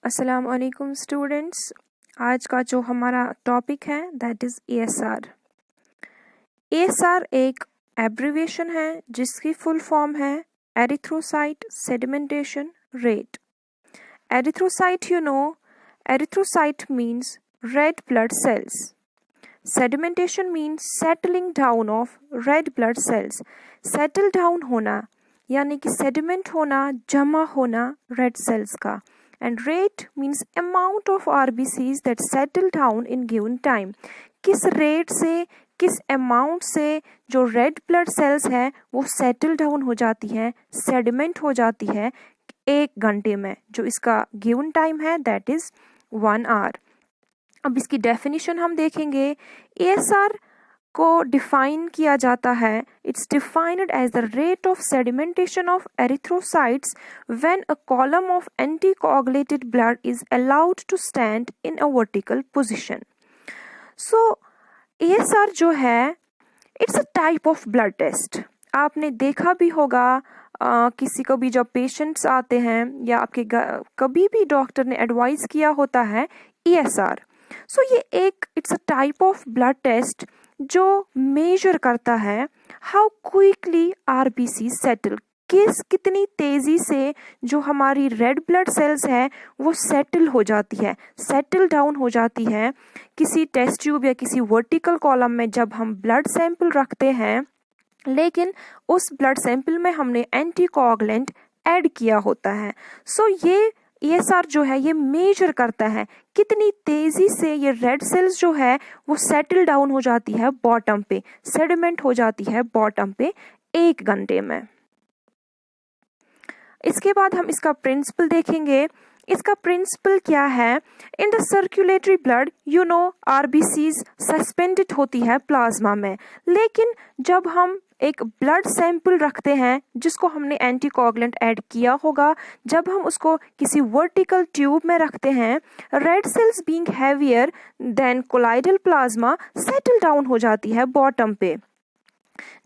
अस्सलाम वालेकुम स्टूडेंट्स। आज का जो हमारा टॉपिक है दैट इज़ एएसआर। एएसआर एक एब्रीविएशन है जिसकी फुल फॉर्म है erythrocyte sedimentation rate. Erythrocyte erythrocyte means red blood cells. Sedimentation means settling down of red blood cells. Settle down होना यानी कि सेडिमेंट होना, जमा होना रेड सेल्स का। And rate means amount of RBCs that settle down in given time. किस rate से, किस अमाउंट से जो रेड ब्लड सेल्स है वो सेटल डाउन हो जाती है, सेडिमेंट हो जाती है 1 घंटे में। जो इसका गिवन टाइम है दैट इज 1 आवर। अब इसकी डेफिनेशन हम देखेंगे। एएसआर को डिफाइन किया जाता है, it's defined as the rate of sedimentation of erythrocytes when a column of anticoagulated blood is allowed to stand in a vertical position. So ESR जो है it's a type of blood test. आपने देखा भी होगा किसी को भी जब पेशेंट्स आते हैं या आपके कभी भी डॉक्टर ने एडवाइस किया होता है एएसआर। सो ये एक it's a type of blood test जो मेजर करता है हाउ क्विकली आरबीसी सेटल, कितनी तेजी से जो हमारी रेड ब्लड सेल्स है वो सेटल हो जाती है, सेटल डाउन हो जाती है किसी टेस्ट ट्यूब या किसी वर्टिकल कॉलम में जब हम ब्लड सैंपल रखते हैं, लेकिन उस ब्लड सैंपल में हमने एंटीकोagulant ऐड किया होता है। सो ये एएसआर जो है ये मेजर करता है कितनी तेजी से ये रेड सेल्स जो है वो सेटल डाउन हो जाती है बॉटम पे, सेडिमेंट हो जाती है बॉटम पे 1 घंटे में। इसके बाद हम इसका प्रिंसिपल देखेंगे। इसका प्रिंसिपल क्या है? In the circulatory blood RBCs suspended होती है प्लाज्मा में, लेकिन जब हम एक ब्लड सैंपल रखते हैं जिसको हमने एंटीकोagulant ऐड किया होगा, जब हम उसको किसी वर्टिकल ट्यूब में रखते हैं, red cells being heavier than colloidal plasma settle down हो जाती है बॉटम पे।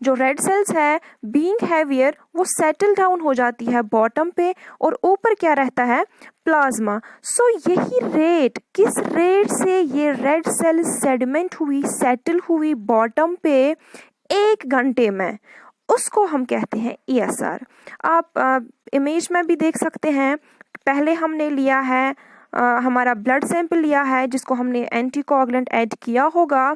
जो रेड सेल्स है बीइंग हैवियर वो सेटल डाउन हो जाती है बॉटम पे और ऊपर क्या रहता है? प्लाज्मा। सो यही रेट, किस रेट से ये रेड सेल सेडिमेंट हुई, सेटल हुई बॉटम पे 1 घंटे में, उसको हम कहते हैं एएसआर। आप इमेज में भी देख सकते हैं। पहले हमने लिया है हमारा ब्लड सैंपल लिया है जिसको हमने एंटीकोagulant ऐड किया होगा।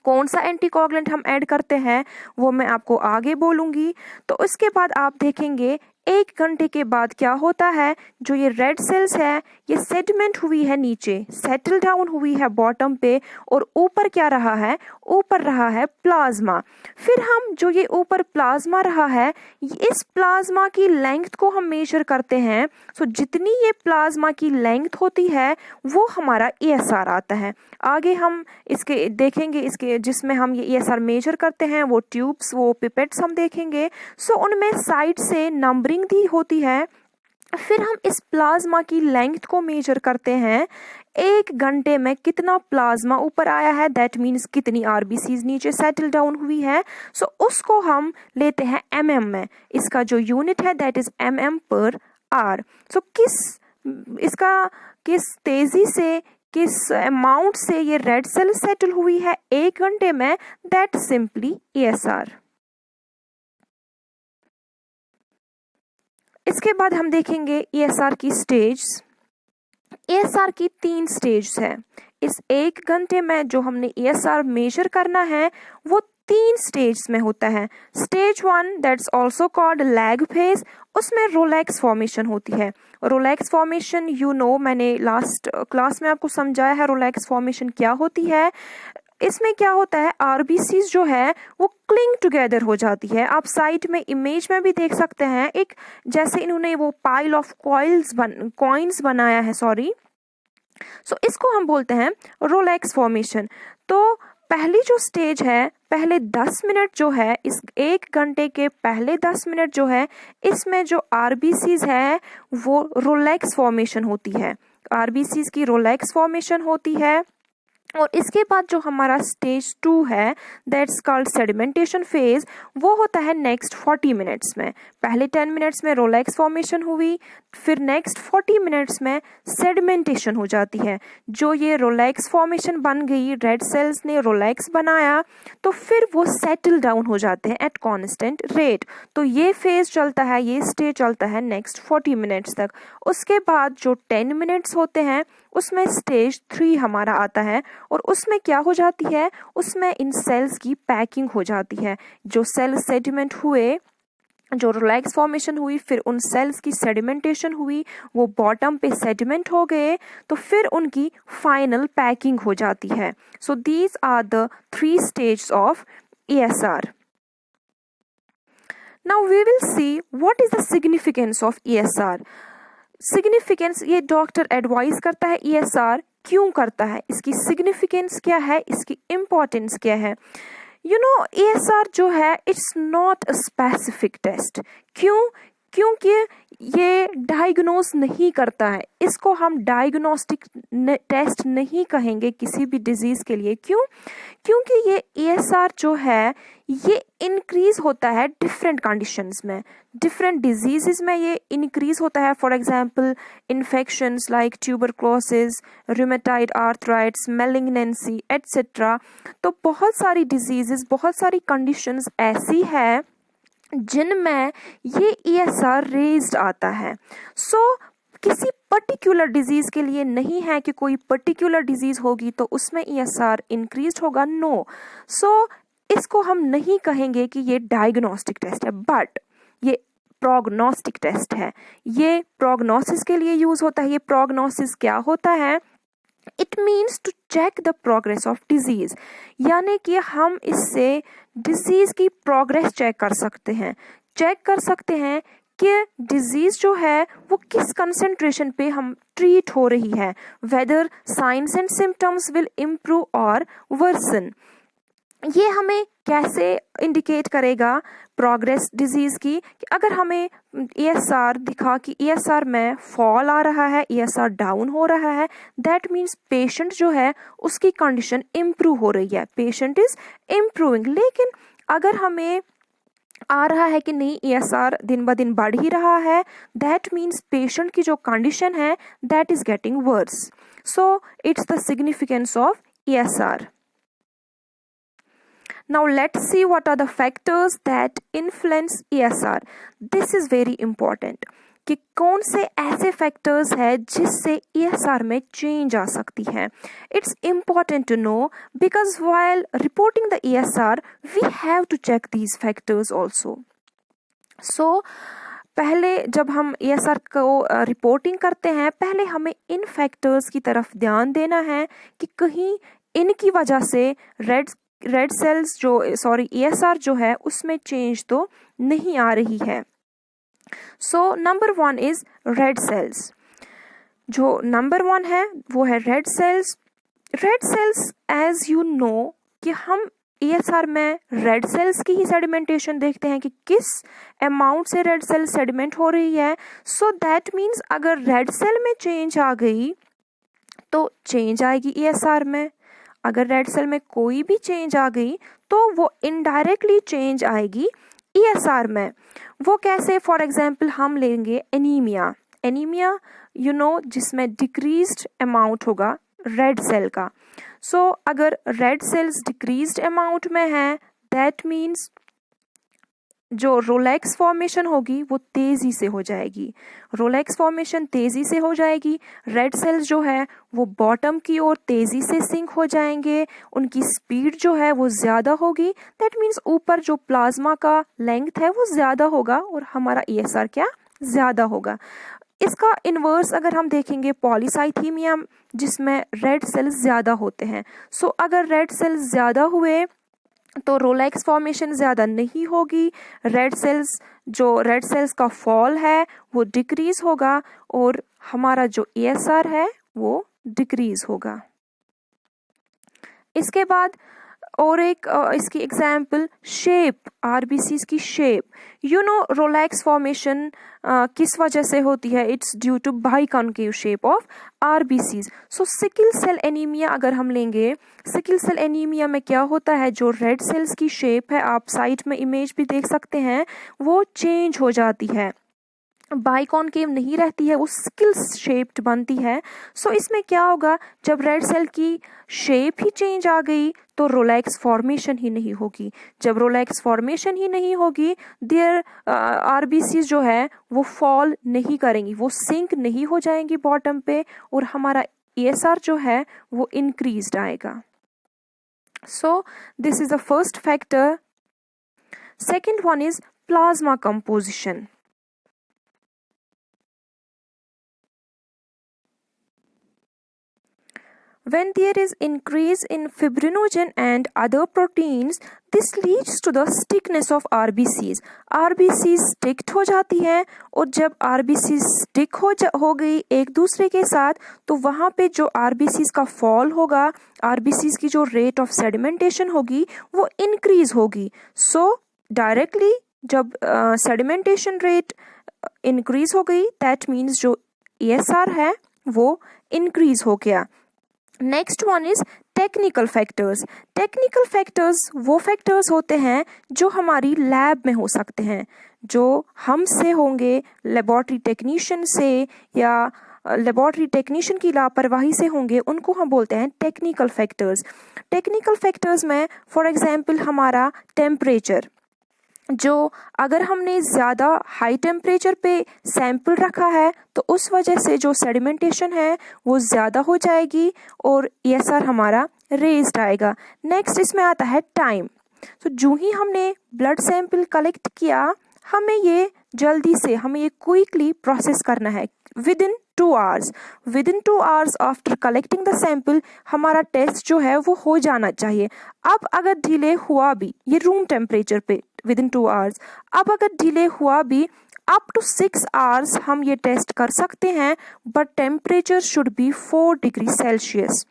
कौन सा एंटीकोagulant हम ऐड करते हैं वो मैं आपको आगे बोलूंगी। तो उसके बाद आप देखेंगे 1 घंटे के बाद क्या होता है, जो ये रेड सेल्स है ये सेडिमेंट हुई है नीचे, सेटल डाउन हुई है बॉटम पे और ऊपर क्या रहा है? ऊपर रहा है प्लाज्मा। फिर हम जो ये ऊपर प्लाज्मा रहा है इस प्लाज्मा की लेंथ को हम मेजर करते हैं। सो जितनी ये प्लाज्मा की लेंथ होती है वो हमारा एएसआर आता है। आगे हम इसके देखेंगे, इसके जिसमें हम ये एएसआर मेजर करते हैं वो ट्यूब्स, वो पिपेट्स हम देखेंगे। सो उनमें साइड से नंबरिंग दी होती है। फिर हम इस प्लाज्मा की लेंथ को मेजर करते हैं। 1 घंटे में कितना प्लाज्मा ऊपर आया है, दैट मीन्स कितनी आरबीसीज नीचे सेटल डाउन हुई है। सो उसको हम लेते हैं एमएम में। इसका जो यूनिट है दैट इज एमएम पर आर। सो किस तेजी से, किस अमाउंट से ये रेड सेल सेटल हुई है 1 घंटे में, दैट सिंपली एएसआर। इसके बाद हम देखेंगे एएसआर की स्टेज। एएसआर की 3 स्टेज है। इस 1 घंटे में जो हमने एएसआर मेजर करना है वो 3 स्टेज में होता है। Stage 1 that's also called lag phase, उसमें रोलैक्स फॉर्मेशन होती है। रोलैक्स फॉर्मेशन मैंने लास्ट क्लास में आपको समझाया है रोलैक्स फॉर्मेशन क्या होती है। इसमें क्या होता है, आरबीसीज जो है वो क्लिंग टुगेदर हो जाती है। आप साइड में इमेज में भी देख सकते हैं, एक जैसे इन्होंने वो पाइल ऑफ कॉइन्स बनाया है, सॉरी। सो इसको हम बोलते हैं रोलैक्स फॉर्मेशन। तो पहली जो स्टेज है, पहले 10 मिनट जो है, इस 1 घंटे के पहले 10 मिनट जो है इसमें जो आरबीसीज है वो रोलैक्स फॉर्मेशन होती है। आरबीसीज की रोलैक्स फॉर्मेशन होती है। और इसके बाद जो हमारा स्टेज 2 है दैट्स कॉल्ड सेडिमेंटेशन फेज, वो होता है नेक्स्ट 40 मिनट्स में। पहले 10 मिनट्स में रोलैक्स फॉर्मेशन हुई, फिर नेक्स्ट 40 मिनट्स में सेडिमेंटेशन हो जाती है। जो ये रोलैक्स फॉर्मेशन बन गई, रेड सेल्स ने रोलैक्स बनाया, तो फिर वो सेटल डाउन हो जाते हैं एट कॉन्स्टेंट रेट। तो ये फेज चलता है, ये स्टेज चलता है नेक्स्ट 40 मिनट्स तक। उसके बाद जो 10 मिनट्स होते हैं उसमें स्टेज 3 हमारा आता है, और उसमें क्या हो जाती है, उसमें इन सेल्स की पैकिंग हो जाती है। जो सेल सेडिमेंट हुए, जो रोलैक्स फॉर्मेशन हुई, फिर उन सेल्स की सेडिमेंटेशन हुई, वो बॉटम पे सेडिमेंट हो गए, तो फिर उनकी फाइनल पैकिंग हो जाती है। So these are the 3 stage of ESR. Now we will see what is the significance of ESR. Significance ये डॉक्टर एडवाइस करता है ESR क्यों करता है, इसकी सिग्निफिकेंस क्या है, इसकी इम्पोर्टेंस क्या है। ESR जो है it's not a specific test. क्योंकि ये डायग्नोस नहीं करता है, इसको हम डायग्नोस्टिक टेस्ट नहीं कहेंगे किसी भी डिजीज के लिए। क्योंकि ये ESR जो है ये इंक्रीज होता है डिफरेंट कंडीशंस में, डिफरेंट डिजीजेस में ये इंक्रीज होता है। For example infections like tuberculosis, rheumatoid arthritis, malignancy etcetera. तो बहुत सारी डिजीजेस, बहुत सारी कंडीशंस ऐसी है जिनमें ये ESR रेज्ड आता है। किसी पर्टिकुलर डिजीज के लिए नहीं है कि कोई पर्टिकुलर डिजीज होगी तो उसमें ESR इंक्रीज होगा, नो। इसको हम नहीं कहेंगे कि ये डायग्नोस्टिक टेस्ट है, बट ये प्रोग्नोस्टिक टेस्ट है। ये प्रोग्नोसिस के लिए यूज होता है। ये प्रोग्नोसिस क्या होता है, it means to check the progress of disease, यानी कि हम इससे डिजीज की प्रोग्रेस चेक कर सकते हैं। कि डिजीज जो है वो किस कंसेंट्रेशन पे हम ट्रीट हो रही है, whether signs and symptoms will improve और वर्सन। ये हमें कैसे इंडिकेट करेगा प्रोग्रेस डिजीज की, कि अगर हमें ESR दिखा कि ESR में फॉल आ रहा है, ESR डाउन हो रहा है, दैट मीन्स पेशेंट जो है उसकी कंडीशन इम्प्रूव हो रही है, पेशेंट इज इम्प्रूविंग। लेकिन अगर हमें आ रहा है कि नहीं ESR दिन ब दिन बढ़ ही रहा है, दैट मीन्स पेशेंट की जो कंडीशन है that is getting worse. So it's the significance of ESR. Now let's see what are the factors that influence ESR. This is very important कि कौन से ऐसे फैक्टर्स है जिससे ESR में चेंज आ सकती है। It's important to know because while reporting the ESR we have to check these factors also. पहले जब हम ESR को रिपोर्टिंग करते हैं, पहले हमें इन फैक्टर्स की तरफ ध्यान देना है कि कहीं इनकी वजह से रेड सेल्स ESR जो है उसमें चेंज तो नहीं आ रही है। Number 1 is red cells. जो नंबर 1 है वो है red cells. Red cells as you know कि हम ESR में रेड सेल्स की ही सेडिमेंटेशन देखते हैं कि किस अमाउंट से रेड सेल सेडिमेंट हो रही है। दैट मीन्स अगर रेड सेल में चेंज आ गई तो चेंज आएगी ESR में। अगर रेड सेल में कोई भी चेंज आ गई तो वो इनडायरेक्टली चेंज आएगी ESR में। वो कैसे, फॉर एग्जाम्पल हम लेंगे एनीमिया जिसमें डिक्रीज्ड अमाउंट होगा रेड सेल का। अगर रेड सेल्स डिक्रीज्ड अमाउंट में है दैट मीन्स जो रोलैक्स फॉर्मेशन होगी वो तेजी से हो जाएगी। रोलैक्स फॉर्मेशन तेजी से हो जाएगी, रेड सेल्स जो है वो बॉटम की ओर तेजी से सिंक हो जाएंगे, उनकी स्पीड जो है वो ज्यादा होगी। दैट मीन्स ऊपर जो प्लाज्मा का लेंथ है वो ज्यादा होगा और हमारा ESR क्या ज्यादा होगा। इसका इनवर्स अगर हम देखेंगे पॉलीसाइथीमिया जिसमें रेड सेल्स ज्यादा होते हैं। अगर रेड सेल्स ज्यादा हुए तो रोलैक्स फॉर्मेशन ज्यादा नहीं होगी, रेड सेल्स का फॉल है वो डिक्रीज होगा और हमारा जो ESR है वो डिक्रीज होगा। इसके बाद और एक इसकी एग्जाम्पल शेप, आरबीसीज की shape. You know rouleaux formation किस वजह से होती है? It's due to biconcave shape of RBCs. So sickle cell anaemia अगर हम लेंगे, सिकल सेल एनीमिया में क्या होता है, जो रेड सेल्स की शेप है, आप साइड में इमेज भी देख सकते हैं, वो चेंज हो जाती है, बाइकॉन्केव नहीं रहती है, वो सिकल शेप्ड बनती है। सो इसमें क्या होगा, जब रेड सेल की शेप ही चेंज आ गई तो रोलैक्स फॉर्मेशन ही नहीं होगी। जब रोलैक्स फॉर्मेशन ही नहीं होगी, देयर आरबीसी जो है वो फॉल नहीं करेंगी, वो सिंक नहीं हो जाएंगी बॉटम पे, और हमारा ESR जो है वो इंक्रीज्ड आएगा। So this is the first factor. Second one is plasma composition. When there is increase in fibrinogen and other proteins, this leads to the stiffness of RBCs. RBCs stick हो जाती है, और जब RBCs stick हो गई एक दूसरे के साथ, तो वहाँ पे जो RBCs का फॉल होगा, RBCs की जो रेट ऑफ सेडिमेंटेशन होगी वो इंक्रीज होगी। सो डायरेक्टली जब सेडिमेंटेशन रेट इंक्रीज हो गई, दैट मीन्स जो ESR है वो इंक्रीज हो गया। Next one is technical factors. Technical factors वो फैक्टर्स होते हैं जो हमारी लैब में हो सकते हैं, जो हमसे होंगे, लेबोरेटरी टेक्नीशियन से या लेबोरेटरी टेक्नीशियन की लापरवाही से होंगे, उनको हम बोलते हैं टेक्निकल फैक्टर्स। टेक्निकल फैक्टर्स में फॉर एग्जांपल हमारा टेम्परेचर, जो अगर हमने ज़्यादा हाई टेम्परेचर पे सैंपल रखा है तो उस वजह से जो सेडिमेंटेशन है वो ज़्यादा हो जाएगी और ESR हमारा रेज्ड आएगा। नेक्स्ट इसमें आता है टाइम। तो जो ही हमने ब्लड सैंपल कलेक्ट किया, हमें ये जल्दी से, हमें ये क्विकली प्रोसेस करना है with in 2 hours. With in 2 hours after collecting the sample हमारा टेस्ट जो है वो हो जाना चाहिए। अब अगर डिले हुआ भी, ये रूम टेम्परेचर पे विद इन 2 आवर्स, अब अगर डिले हुआ भी अप टू 6 आवर्स हम ये टेस्ट कर सकते हैं, but temperature should be 4 degree Celsius.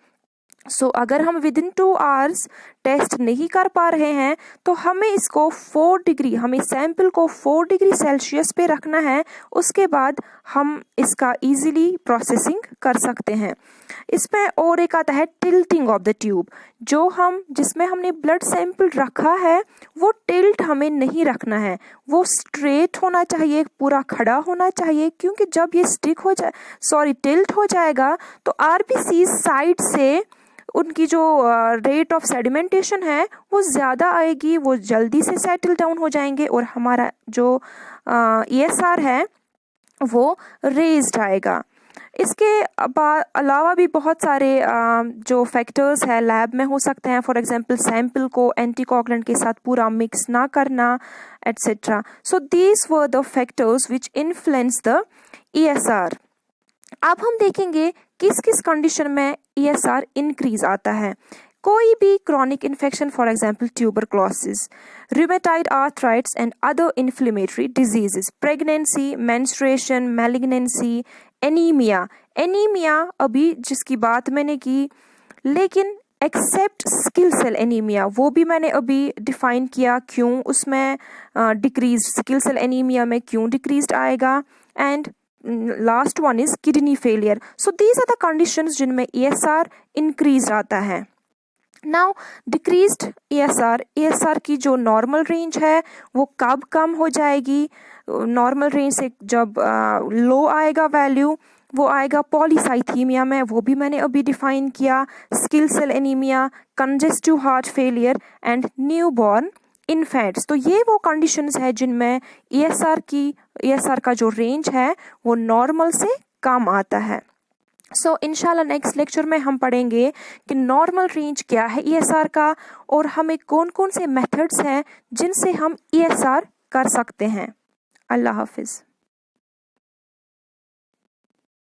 So अगर हम विद इन 2 आवर्स टेस्ट नहीं कर पा रहे हैं तो हमें इसको 4 डिग्री, हमें सैंपल को 4 डिग्री सेल्सियस पे रखना है, उसके बाद हम इसका इजीली प्रोसेसिंग कर सकते हैं। इसमें और एक आता है टिल्टिंग ऑफ द ट्यूब। जो हम, जिसमें हमने ब्लड सैंपल रखा है वो टिल्ट हमें नहीं रखना है, वो स्ट्रेट होना चाहिए, पूरा खड़ा होना चाहिए, क्योंकि जब ये टिल्ट हो जाएगा तो RBC साइड से उनकी जो रेट ऑफ सेडिमेंटेशन है वो ज़्यादा आएगी, वो जल्दी से सेटल डाउन हो जाएंगे और हमारा जो ESR है वो रेज्ड आएगा। इसके अलावा भी बहुत सारे जो फैक्टर्स है लैब में हो सकते हैं। फॉर एग्जांपल सैंपल को एंटीकोगुलेंट के साथ पूरा मिक्स ना करना, etcetera. So these were the factors which influence the ESR। अब हम देखेंगे किस किस कंडीशन में ESR इंक्रीज आता है। कोई भी chronic infection, for example tuberculosis, rheumatoid arthritis and other inflammatory diseases, pregnancy, menstruation, malignancy, anaemia अभी जिसकी बात मैंने की, लेकिन एक्सेप्ट सिकल सेल एनीमिया, वो भी मैंने अभी डिफाइन किया क्यों उसमें डिक्रीज, सिकल सेल एनीमिया में क्यों डिक्रीज्ड आएगा। And last one is kidney failure. So these are the conditions जिनमें ESR इंक्रीज आता है। नाउ डिक्रीज्ड ESR की जो नॉर्मल रेंज है वो कब कम हो जाएगी? नॉर्मल रेंज से जब लो आएगा वैल्यू, वो आएगा पॉलीसाइथीमिया में, वो भी मैंने अभी डिफाइन किया, sickle cell anaemia, congestive heart failure and newborn infants. तो ये वो कंडीशंस है जिनमें ESR का जो रेंज है वो नॉर्मल से कम आता है। सो इंशाल्लाह नेक्स्ट लेक्चर में हम पढ़ेंगे कि नॉर्मल रेंज क्या है ESR का, और हमें कौन कौन से मेथड्स हैं जिनसे हम ESR कर सकते हैं। अल्लाह हाफिज़।